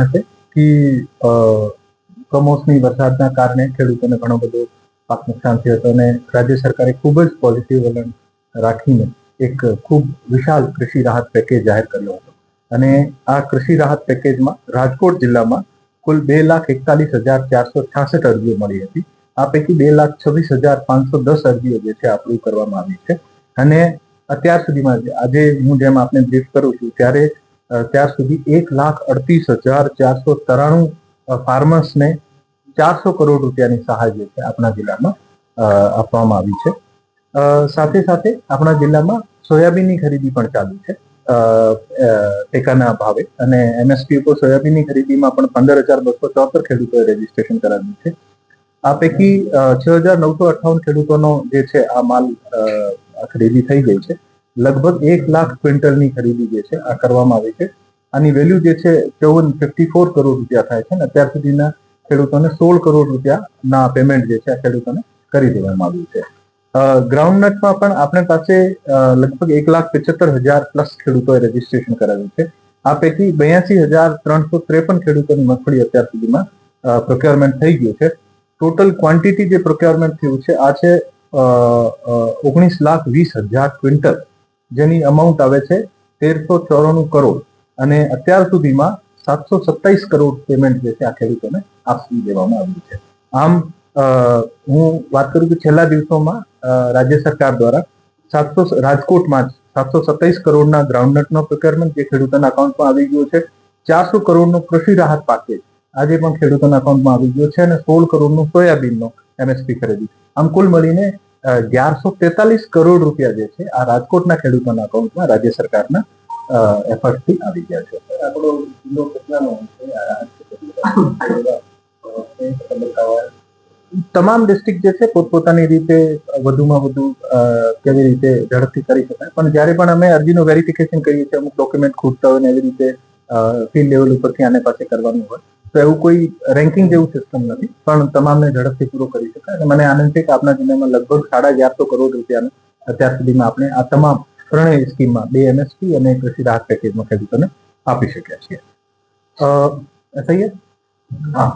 હશે કે કમોસમી વરસાદના કારણે ખેડૂતોને ઘણો બધો પાક નુકસાન થયો હતો અને રાજ્ય સરકારે ખૂબ જ પોઝિટિવ વલણ રાખીને એક ખૂબ વિશાળ કૃષિ રાહત પેકેજ જાહેર કર્યો હતો. અને આ કૃષિ રાહત પેકેજમાં રાજકોટ જિલ્લામાં કુલ 2,41,466 અરજીઓ મળી હતી. આ પૈકી 2,26,510 અરજીઓ જે છે અપ્રૂવ કરવામાં આવી છે. અને અત્યાર સુધીમાં આજે હું જેમ આપને બ્રીફ કરું છું ત્યારે ત્યાર સુધી 1,38,493 ફાર્મર્સને 400 કરોડ રૂપિયાની સહાય જે છે આપણા જિલ્લામાં આપવામાં આવી છે. સાથે સાથે આપણા જિલ્લામાં સોયાબીનની ખરીદી પણ ચાલુ છે ટેકાના ભાવે, અને એમએસપી ઉપર સોયાબીનની ખરીદીમાં પણ 15,274 ખેડૂતોએ રજીસ્ટ્રેશન કરાવ્યું છે. આ પૈકી 6,958 ખેડૂતોનો જે છે આ માલ ખરીદી થઈ ગઈ છે. લગભગ 1 લાખ ક્વિન્ટલની ખરીદી જે છે આ કરવામાં આવી છે. આની વેલ્યુ જે છે 54 કરોડ રૂપિયા થાય છે, અને અત્યાર સુધીના ખેડૂતોને 16 કરોડ રૂપિયાના પેમેન્ટ જે છે આ ખેડૂતોને કરી દેવામાં આવ્યું છે. ગ્રાઉન્ડનટમાં પણ આપણી પાસે લગભગ 1,75,000 પ્લસ ખેડૂતોએ રજીસ્ટ્રેશન કરાવ્યું છે. આ પૈકી 82,353 ખેડૂતોની મગફળી અત્યાર સુધીમાં પ્રોક્યોરમેન્ટ થઈ ગયું છે. ટોટલ ક્વોન્ટિટી જે પ્રોક્યોરમેન્ટ થયું છે આ છે 19,20,000 ક્વિન્ટલ, જેની અમાઉન્ટ આવે છે 1,394 કરોડ, અને અત્યાર સુધીમાં 727 કરોડ પેમેન્ટ જે છે આ ખેડૂતોને આપી દેવામાં આવ્યું છે. આમ હું વાત કરું કે છેલ્લા દિવસોમાં રાજ્ય સરકાર દ્વારા રાજકોટમાં 727 કરોડના ગ્રાઉન્ડનટનો પ્રોક્યોરમેન્ટ જે ખેડૂતોના અકાઉન્ટમાં આવી ગયો છે. 400 કરોડનો કૃષિ રાહત પેકેજ આજે પણ ખેડૂતોના અકાઉન્ટમાં આવી ગયો છે, અને 16 કરોડનું સોયાબીનનો એમએસપી ખરીદી. આમ કુલ મળીને 1143 કરોડ રૂપિયા જે છે આ રાજકોટના ખેડૂતોના અકાઉન્ટમાં રાજ્ય સરકારના એફર્ટથી આવી ગયા છે. આપણો જિલ્લો કેટલાનો છે? તમામ ડિસ્ટ્રિક્ટ જે છે પોતપોતાની રીતે વધુમાં વધુ કેવી રીતે ઝડપથી કરી શકાય, પણ જ્યારે પણ અમે અરજીનું વેરિફિકેશન કરીએ છીએ, અમુક ડોક્યુમેન્ટ ખૂટતા હોય ને એવી રીતે ફિલ્ડ લેવલ ઉપરથી આને પાસે કરવાનું હોય તો એવું કોઈ રેન્કિંગ જેવું સિસ્ટમ નથી, પણ તમામને ઝડપથી પૂરો કરી શકાય. અને મને આનંદ છે કે આપણા જિલ્લામાં લગભગ 1150 કરોડ રૂપિયાનું અત્યાર સુધીમાં આપણે આ તમામ ત્રણેય સ્કીમમાં 2 એમએસપી અને કૃષિ રાહત પેકેજમાં ખેડૂતોને આપી શક્યા છીએ. સૈયદ, હા.